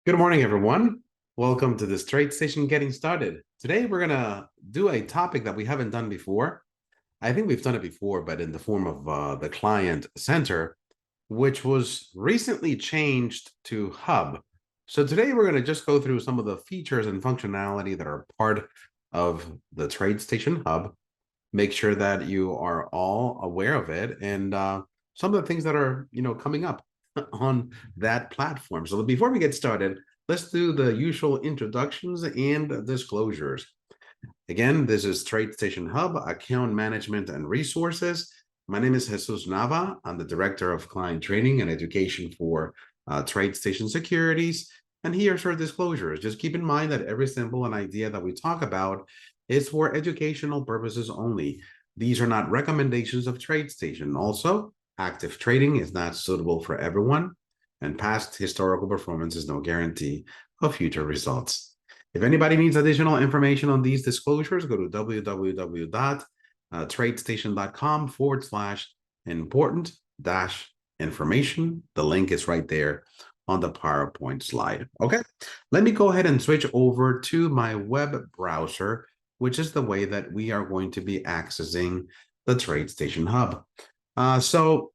Good morning, everyone. Welcome to this TradeStation Getting Started. Today, we're going to do a topic that we haven't done before. I think we've done it before, but in the form of the Client Center, which was recently changed to Hub. So today, we're going to just go through some of the features and functionality that are part of the TradeStation Hub. Make sure that you are all aware of it and some of the things that are coming up on that platform. So before we get started, let's do the usual introductions and disclosures. Again, this is TradeStation Hub, Account Management and Resources. My name is Jesus Nava. I'm the Director of Client Training and Education for TradeStation Securities. And here's our disclosures. Just keep in mind that every symbol and idea that we talk about is for educational purposes only. These are not recommendations of TradeStation. Also, active trading is not suitable for everyone, and past historical performance is no guarantee of future results. If anybody needs additional information on these disclosures, go to www.tradestation.com/important-information. The link is right there on the PowerPoint slide. Okay, let me go ahead and switch over to my web browser, which is the way that we are going to be accessing the TradeStation Hub. So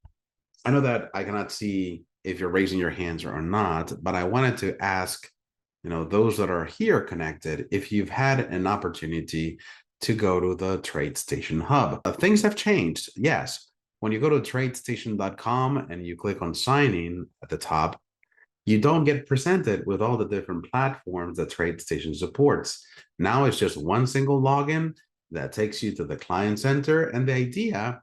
I know that I cannot see if you're raising your hands or not, but I wanted to ask, those that are here connected, if you've had an opportunity to go to the TradeStation Hub. Things have changed, yes. When you go to tradestation.com and you click on signing at the top, you don't get presented with all the different platforms that TradeStation supports. Now it's just one single login that takes you to the client center. And the idea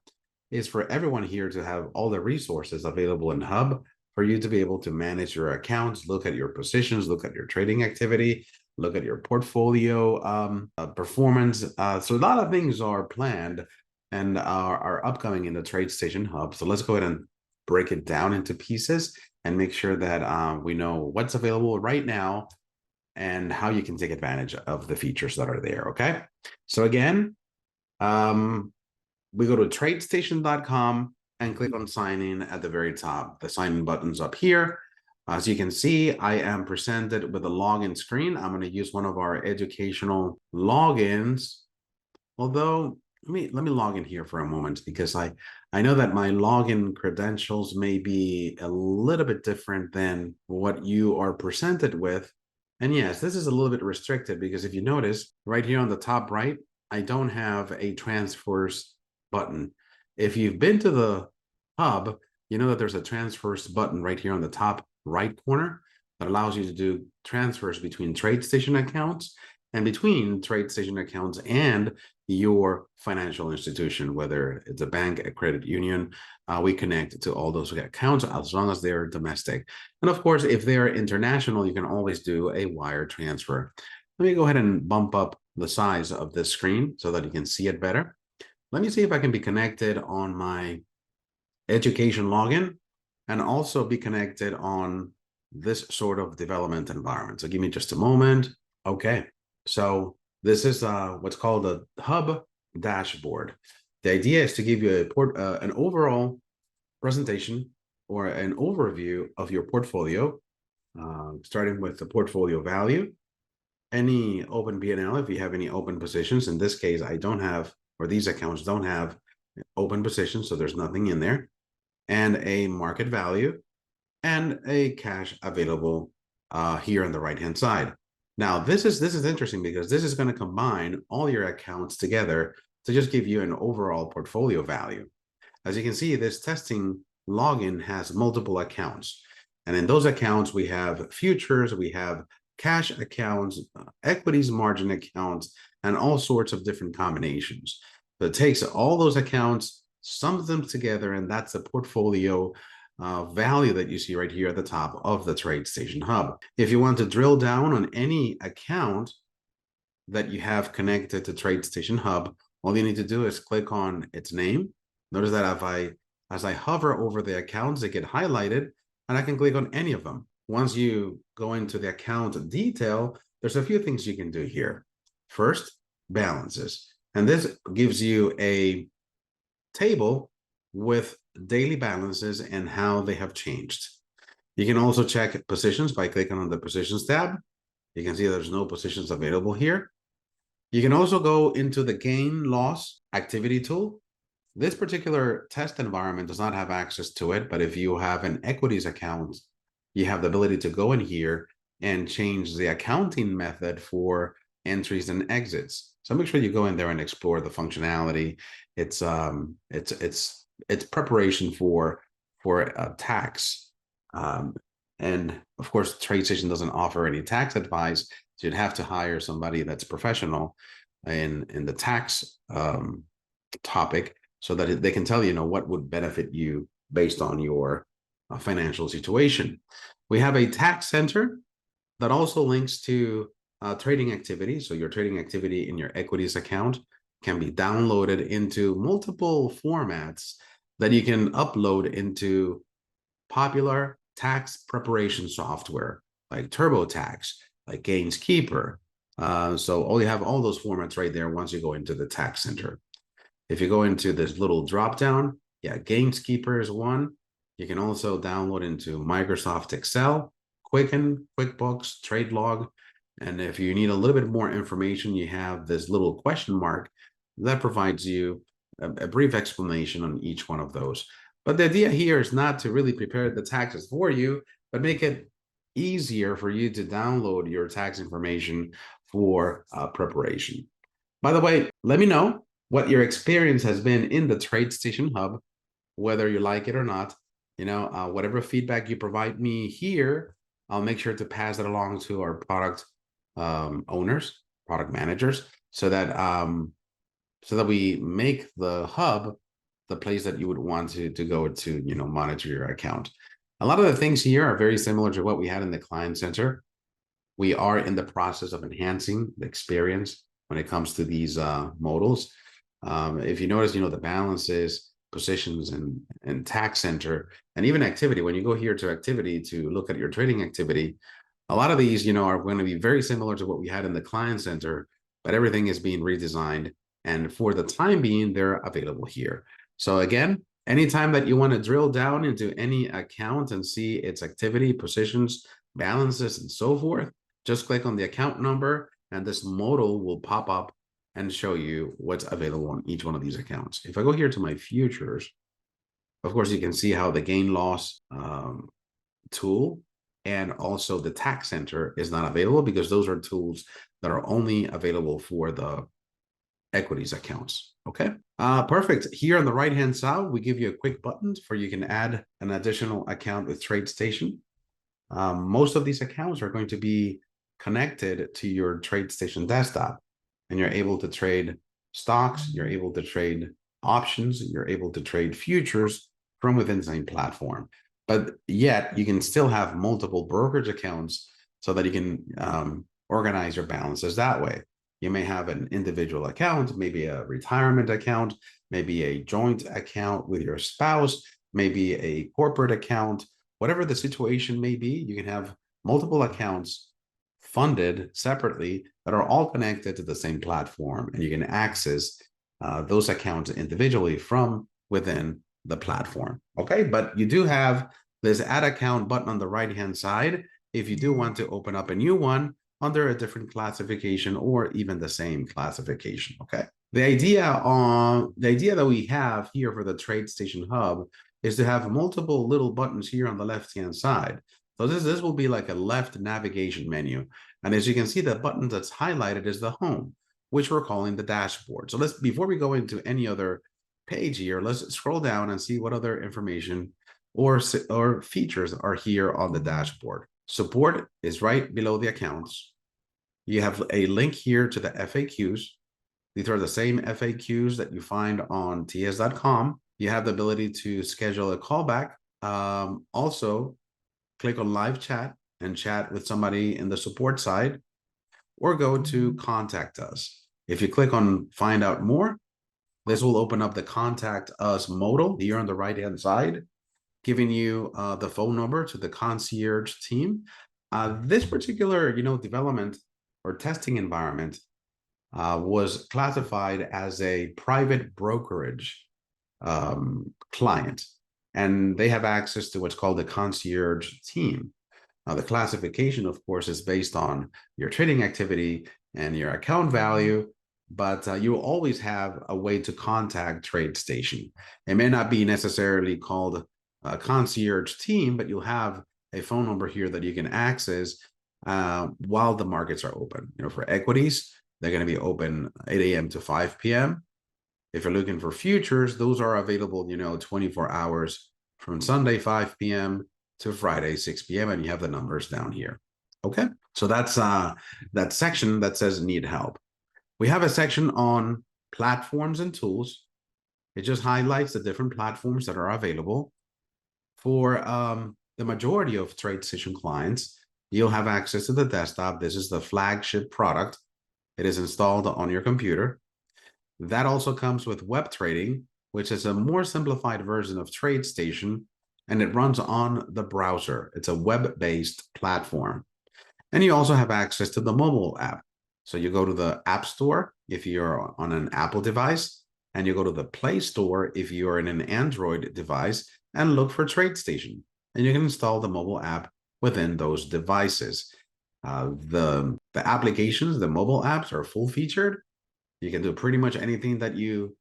is for everyone here to have all the resources available in Hub for you to be able to manage your accounts, look at your positions, look at your trading activity, look at your portfolio performance. So a lot of things are planned and are upcoming in the TradeStation Hub. So let's go ahead and break it down into pieces and make sure that we know what's available right now and how you can take advantage of the features that are there. Okay. So again, we go to tradestation.com and click on sign in at the very top. The sign in button's up here. As you can see, I am presented with a login screen. I'm going to use one of our educational logins, although let me log in here for a moment because I know that my login credentials may be a little bit different than what you are presented with. And yes, this is a little bit restricted because if you notice right here on the top right, I don't have a transfers button. If you've been to the hub, you know that there's a transfers button right here on the top right corner that allows you to do transfers between TradeStation accounts and between TradeStation accounts and your financial institution, whether it's a bank, a credit union. We connect to all those accounts as long as they're domestic. And of course, if they're international, you can always do a wire transfer. Let me go ahead and bump up the size of this screen so that you can see it better. Let me see if I can be connected on my education login and also be connected on this sort of development environment. So give me just a moment. Okay. So this is what's called a hub dashboard. The idea is to give you an overall presentation or an overview of your portfolio, starting with the portfolio value, any open P&L if you have any open positions. In this case, I don't have, or these accounts don't have open positions, so there's nothing in there, and a market value and a cash available here on the right-hand side. Now, this is interesting because this is going to combine all your accounts together to just give you an overall portfolio value. As you can see, this testing login has multiple accounts. And in those accounts, we have futures, we have cash accounts, equities margin accounts, and all sorts of different combinations. So it takes all those accounts, sums them together, and that's a portfolio value that you see right here at the top of the TradeStation Hub. If you want to drill down on any account that you have connected to TradeStation Hub, all you need to do is click on its name. Notice that as I hover over the accounts, they get highlighted, and I can click on any of them. Once you go into the account detail, there's a few things you can do here. First, balances. And this gives you a table with daily balances and how they have changed. You can also check positions by clicking on the positions tab. You can see there's no positions available here. You can also go into the gain loss activity tool. This particular test environment does not have access to it, but if you have an equities account, you have the ability to go in here and change the accounting method for entries and exits. So make sure you go in there and explore the functionality. It's preparation for tax. And of course, TradeStation doesn't offer any tax advice, so you'd have to hire somebody that's professional in the tax topic, so that they can tell you, what would benefit you based on your financial situation. We have a tax center that also links to trading activity. So your trading activity in your equities account can be downloaded into multiple formats that you can upload into popular tax preparation software like TurboTax, like Gainskeeper. So you have all those formats right there once you go into the tax center. If you go into this little drop down, yeah, Gainskeeper is one. You can also download into Microsoft Excel, Quicken, QuickBooks, TradeLog. And if you need a little bit more information, you have this little question mark that provides you a brief explanation on each one of those. But the idea here is not to really prepare the taxes for you, but make it easier for you to download your tax information for preparation. By the way, let me know what your experience has been in the TradeStation Hub, whether you like it or not. Whatever feedback you provide me here, I'll make sure to pass it along to our product owners, product managers, so that we make the hub the place that you would want to go to, monitor your account. A lot of the things here are very similar to what we had in the client center. We are in the process of enhancing the experience when it comes to these modals. If you notice, the balances, positions, and tax center, and even activity, when you go here to activity to look at your trading activity, a lot of these, are going to be very similar to what we had in the client center, but everything is being redesigned. And for the time being, they're available here. So again, anytime that you want to drill down into any account and see its activity, positions, balances, and so forth, just click on the account number, and this modal will pop up and show you what's available on each one of these accounts. If I go here to my futures, of course, you can see how the gain loss tool and also the tax center is not available, because those are tools that are only available for the equities accounts. Okay, perfect. Here on the right hand side, we give you a quick button for you can add an additional account with TradeStation. Most of these accounts are going to be connected to your TradeStation desktop, and you're able to trade stocks, you're able to trade options, you're able to trade futures from within the same platform. But yet you can still have multiple brokerage accounts so that you can organize your balances that way. You may have an individual account, maybe a retirement account, maybe a joint account with your spouse, maybe a corporate account. Whatever the situation may be, you can have multiple accounts funded separately that are all connected to the same platform, and you can access those accounts individually from within the platform. Okay, but you do have this add account button on the right hand side if you do want to open up a new one under a different classification or even the same classification. Okay, the idea that we have here for the TradeStation Hub is to have multiple little buttons here on the left hand side. So this will be like a left navigation menu, and as you can see, the button that's highlighted is the home, which we're calling the dashboard. So before we go into any other page here, let's scroll down and see what other information or features are here on the dashboard. Support is right below the accounts. You have a link here to the FAQs. These are the same FAQs that you find on ts.com. You have the ability to schedule a callback. Also, click on live chat and chat with somebody in the support side, or go to contact us. If you click on find out more, this will open up the contact us modal here on the right hand side, giving you the phone number to the concierge team. This particular development or testing environment was classified as a private brokerage client. and they have access to what's called the concierge team. Now, the classification, of course, is based on your trading activity and your account value, but you will always have a way to contact TradeStation. It may not be necessarily called a concierge team, but you'll have a phone number here that you can access while the markets are open. For equities, they're going to be open 8 a.m. to 5 p.m. If you're looking for futures, those are available, 24 hours from Sunday, 5 p.m. to Friday, 6 p.m. And you have the numbers down here. Okay, so that's that section that says need help. We have a section on platforms and tools. It just highlights the different platforms that are available. For the majority of TradeStation clients, you'll have access to the desktop. This is the flagship product. It is installed on your computer. That also comes with web trading, which is a more simplified version of TradeStation, and it runs on the browser. It's a web-based platform. And you also have access to the mobile app. So you go to the App Store if you're on an Apple device, and you go to the Play Store if you're in an Android device, and look for TradeStation. And you can install the mobile app within those devices. The applications, the mobile apps are full-featured. You can do pretty much anything that you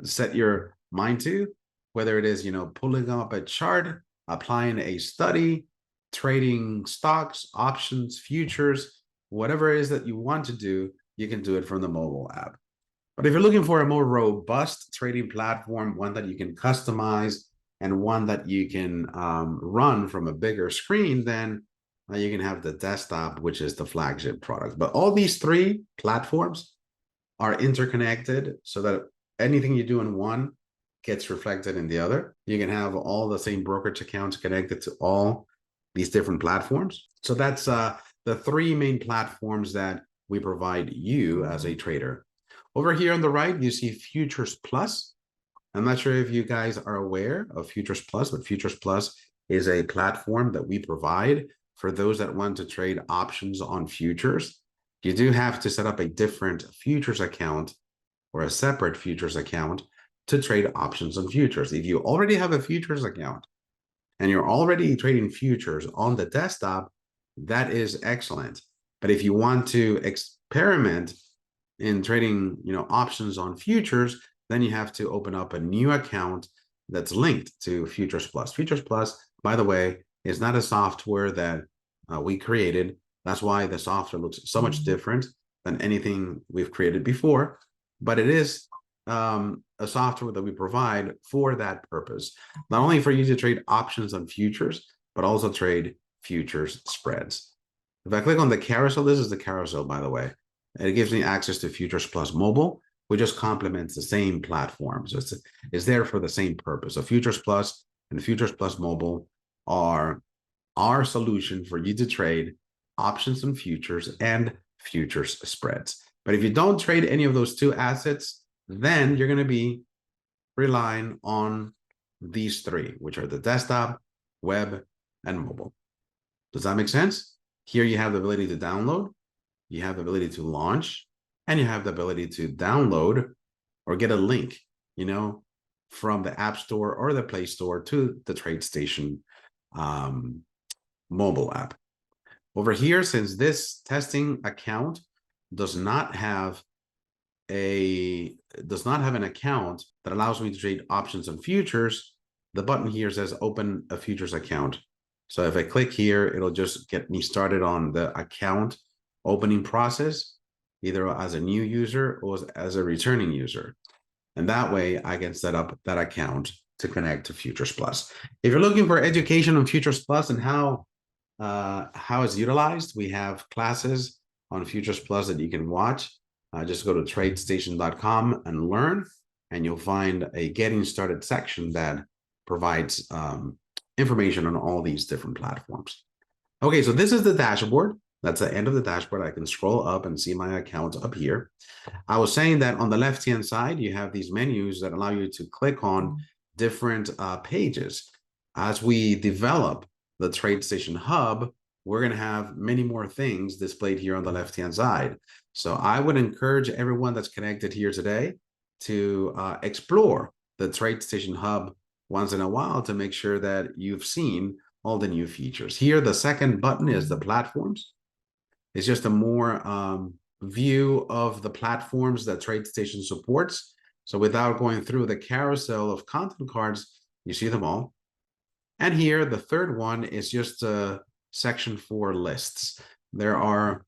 set your mind to, whether it is, pulling up a chart, applying a study, trading stocks, options, futures, whatever it is that you want to do, you can do it from the mobile app. But if you're looking for a more robust trading platform, one that you can customize and one that you can run from a bigger screen, then you can have the desktop, which is the flagship product. But all these three platforms are interconnected so that anything you do in one gets reflected in the other. You can have all the same brokerage accounts connected to all these different platforms. So that's the three main platforms that we provide you as a trader. Over here on the right, you see Futures Plus. I'm not sure if you guys are aware of Futures Plus, but Futures Plus is a platform that we provide for those that want to trade options on futures. You do have to set up a different futures account or a separate futures account to trade options on futures. If you already have a futures account and you're already trading futures on the desktop, that is excellent. But if you want to experiment in trading, options on futures, then you have to open up a new account that's linked to Futures Plus. Futures Plus, by the way, is not a software that we created. That's why the software looks so much different than anything we've created before. But it is a software that we provide for that purpose, not only for you to trade options on futures, but also trade futures spreads. If I click on the carousel, this is the carousel, by the way, and it gives me access to Futures Plus Mobile, which just complements the same platform. So it's there for the same purpose. So Futures Plus and Futures Plus Mobile are our solution for you to trade options and futures and futures spreads. But if you don't trade any of those two assets, then you're going to be relying on these three, which are the desktop, web, and mobile. Does that make sense? Here you have the ability to download, you have the ability to launch, and you have the ability to download or get a link, from the App Store or the Play Store to the TradeStation mobile app. Over here, since this testing account does not have an account that allows me to trade options and futures, the button here says open a futures account. So if I click here, it'll just get me started on the account opening process, either as a new user or as a returning user. And that way I can set up that account to connect to Futures Plus. If you're looking for education on Futures Plus and how it's utilized, we have classes on Futures Plus that you can watch. Just go to TradeStation.com and learn, and you'll find a getting started section that provides information on all these different platforms. Okay, so this is the dashboard. That's the end of the dashboard. I can scroll up and see my account up here. I was saying that on the left-hand side, you have these menus that allow you to click on different pages. As we develop the TradeStation Hub, we're going to have many more things displayed here on the left-hand side. So I would encourage everyone that's connected here today to explore the TradeStation Hub once in a while to make sure that you've seen all the new features. Here, the second button is the platforms. It's just a more view of the platforms that TradeStation supports. So without going through the carousel of content cards, you see them all. And here, the third one is just a section for lists. There are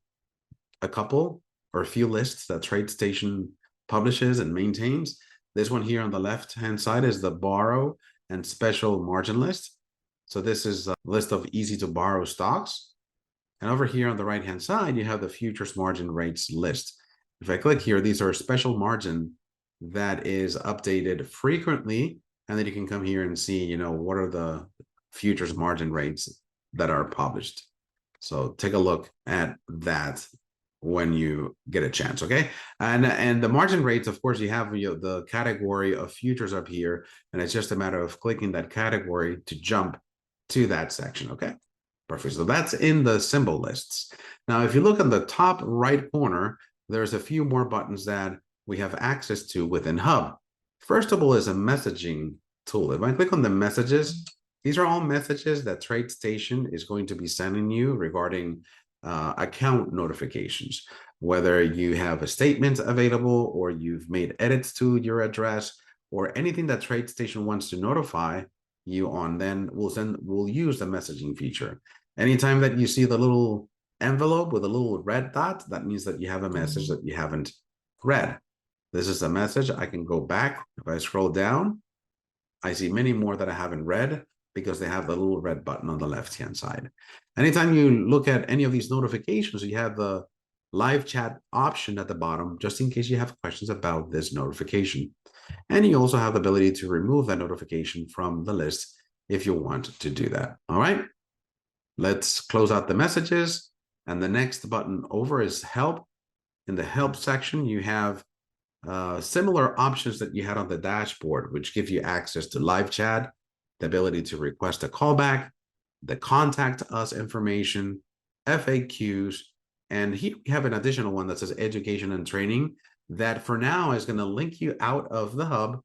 a couple or a few lists that TradeStation publishes and maintains. This one here on the left-hand side is the borrow and special margin list. So this is a list of easy to borrow stocks. And over here on the right-hand side, you have the futures margin rates list. If I click here, these are special margin that is updated frequently. And then you can come here and see, what are the futures margin rates that are published. So take a look at that when you get a chance, okay? And the margin rates, of course, you have the category of futures up here, and it's just a matter of clicking that category to jump to that section, okay? Perfect. So that's in the symbol lists. Now, if you look on the top right corner, there's a few more buttons that we have access to within Hub. First of all is a messaging tool. If I click on the messages, these are all messages that TradeStation is going to be sending you regarding account notifications, whether you have a statement available or you've made edits to your address or anything that TradeStation wants to notify you on, then we'll use the messaging feature. Anytime that you see the little envelope with a little red dot, that means that you have a message that you haven't read. This is a message. I can go back. If I scroll down, I see many more that I haven't read because they have the little red button on the left-hand side. Anytime you look at any of these notifications, you have the live chat option at the bottom, just in case you have questions about this notification. And you also have the ability to remove that notification from the list if you want to do that. All right, let's close out the messages. And the next button over is help. In the help section, you have similar options that you had on the dashboard, which give you access to live chat, the ability to request a callback, the contact us information, FAQs, and here we have an additional one that says education and training that for now is going to link you out of the hub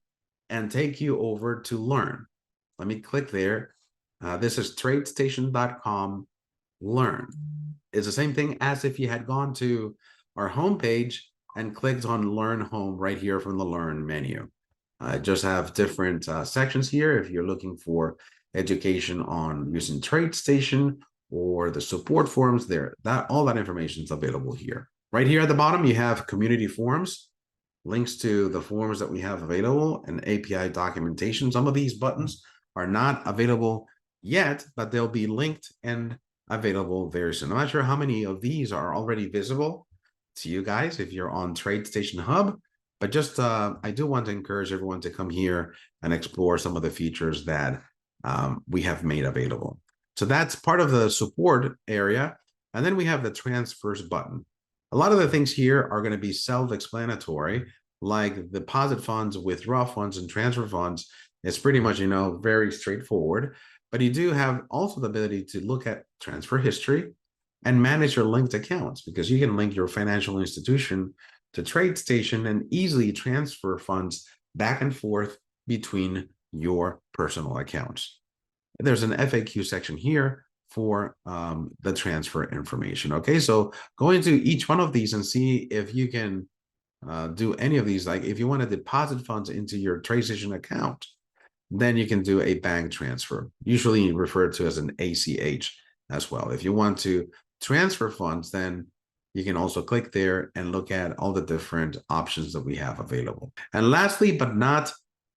and take you over to learn. Let me click there. This is tradestation.com learn. It's the same thing as if you had gone to our homepage and clicked on learn home right here from the learn menu. Just have different sections here if you're looking for education on using TradeStation or the support forums there. All that information is available here. Right here at the bottom, you have community forums, links to the forums that we have available, and API documentation. Some of these buttons are not available yet, but they'll be linked and available very soon. I'm not sure how many of these are already visible to you guys if you're on TradeStation Hub, but just I do want to encourage everyone to come here and explore some of the features that we have made available. So that's part of the support area. And then we have the transfers button. A lot of the things here are going to be self-explanatory, like deposit funds, withdraw funds, and transfer funds. It's pretty much, very straightforward. But you do have also the ability to look at transfer history and manage your linked accounts, because you can link your financial institution to TradeStation and easily transfer funds back and forth between your personal accounts. There's an FAQ section here for the transfer information. Okay, so go into each one of these and see if you can do any of these. Like if you want to deposit funds into your TradeStation account, then you can do a bank transfer, usually referred to as an ACH as well. If you want to transfer funds, then you can also click there and look at all the different options that we have available. And lastly, but not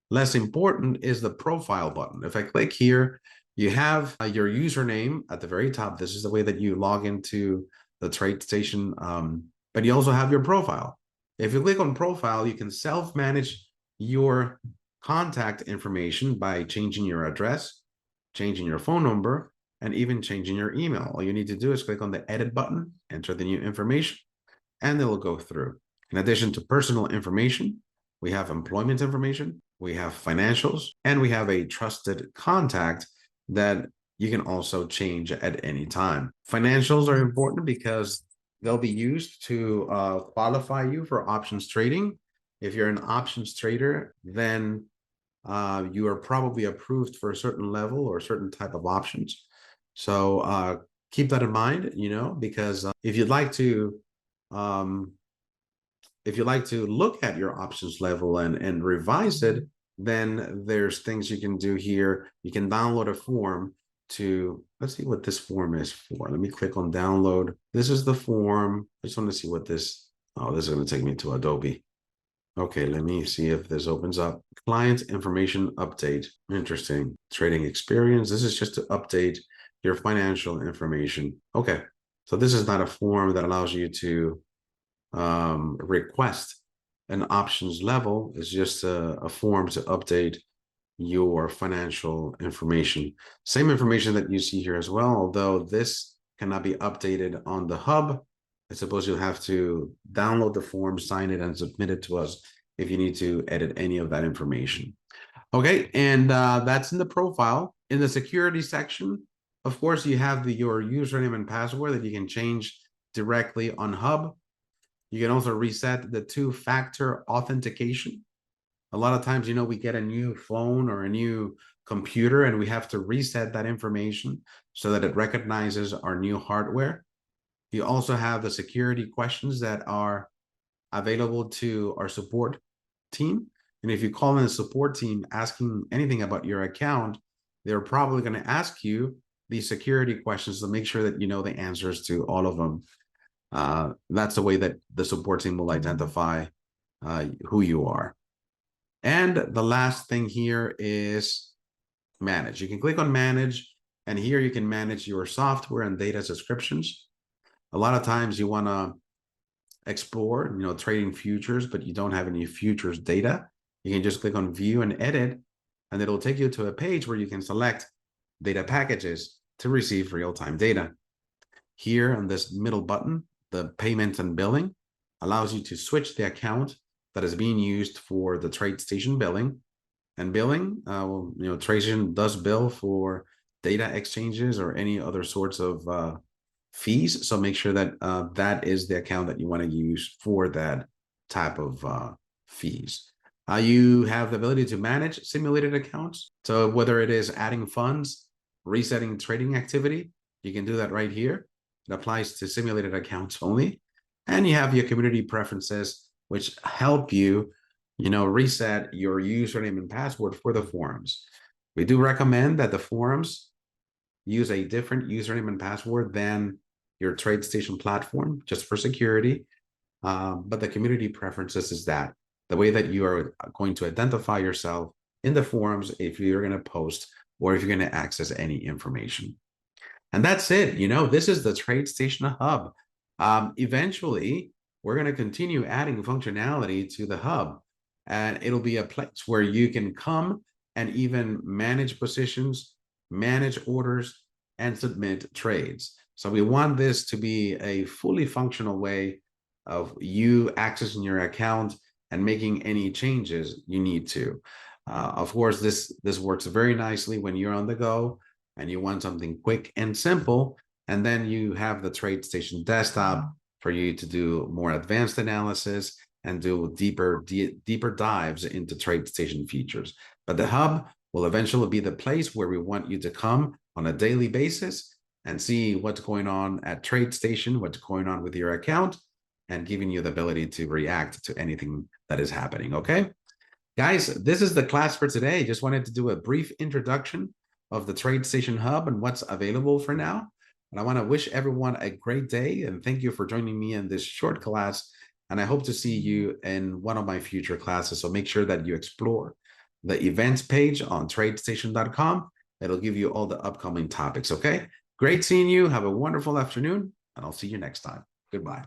less important, is the profile button. If I click here, you have your username at the very top. This is the way that you log into the TradeStation, but you also have your profile. If you click on profile, you can self-manage your contact information by changing your address, changing your phone number, and even changing your email. All you need to do is click on the edit button, enter the new information, and it'll go through. In addition to personal information, we have employment information, we have financials, and we have a trusted contact that you can also change at any time. Financials are important because they'll be used to qualify you for options trading. If you're an options trader, then you are probably approved for a certain level or a certain type of options. So keep that in mind, because um, if you'd like to look at your options level and revise it, then there's things you can do here. You can download a form to, let's see what this form is for. Let me click on download. This is the form. I just want to see what this, oh, this is going to take me to Adobe. Okay, let me see if this opens up. Client information update. Interesting. Trading experience. This is just to update your financial information. Okay, so this is not a form that allows you to request an options level. Is just a form to update your financial information. Same information that you see here as well, although this cannot be updated on the hub. I suppose you'll have to download the form, sign it, and submit it to us if you need to edit any of that information. Okay, and that's in the profile. In the security section, of course, you have your username and password that you can change directly on Hub. You can also reset the two-factor authentication. A lot of times, we get a new phone or a new computer and we have to reset that information so that it recognizes our new hardware. You also have the security questions that are available to our support team. And if you call in the support team asking anything about your account, they're probably going to ask you these security questions to make sure that you know the answers to all of them. That's the way that the support team will identify who you are. And the last thing here is manage. You can click on manage, and here you can manage your software and data subscriptions. A lot of times you want to explore, trading futures, but you don't have any futures data. You can just click on view and edit, and it'll take you to a page where you can select data packages to receive real-time data. Here on this middle button, the payment and billing allows you to switch the account that is being used for the TradeStation billing. And billing, TradeStation does bill for data exchanges or any other sorts of fees. So make sure that that is the account that you want to use for that type of fees. You have the ability to manage simulated accounts. So whether it is adding funds, resetting trading activity, you can do that right here. It applies to simulated accounts only. And you have your community preferences, which help you, reset your username and password for the forums. We do recommend that the forums use a different username and password than your TradeStation platform, just for security. But the community preferences is that the way that you are going to identify yourself in the forums if you're going to post or if you're going to access any information. And that's it. This is the TradeStation Hub. Eventually, we're going to continue adding functionality to the hub, and it'll be a place where you can come and even manage positions, manage orders, and submit trades. So we want this to be a fully functional way of you accessing your account and making any changes you need to. Of course, this works very nicely when you're on the go and you want something quick and simple. And then you have the TradeStation desktop for you to do more advanced analysis and do deeper dives into TradeStation features. But the hub will eventually be the place where we want you to come on a daily basis and see what's going on at TradeStation, what's going on with your account, and giving you the ability to react to anything that is happening. Okay, guys, this is the class for today. Just wanted to do a brief introduction of the TradeStation Hub and what's available for now. And I want to wish everyone a great day and thank you for joining me in this short class. And I hope to see you in one of my future classes. So make sure that you explore the events page on TradeStation.com. It'll give you all the upcoming topics. Okay, great seeing you. Have a wonderful afternoon, and I'll see you next time. Goodbye.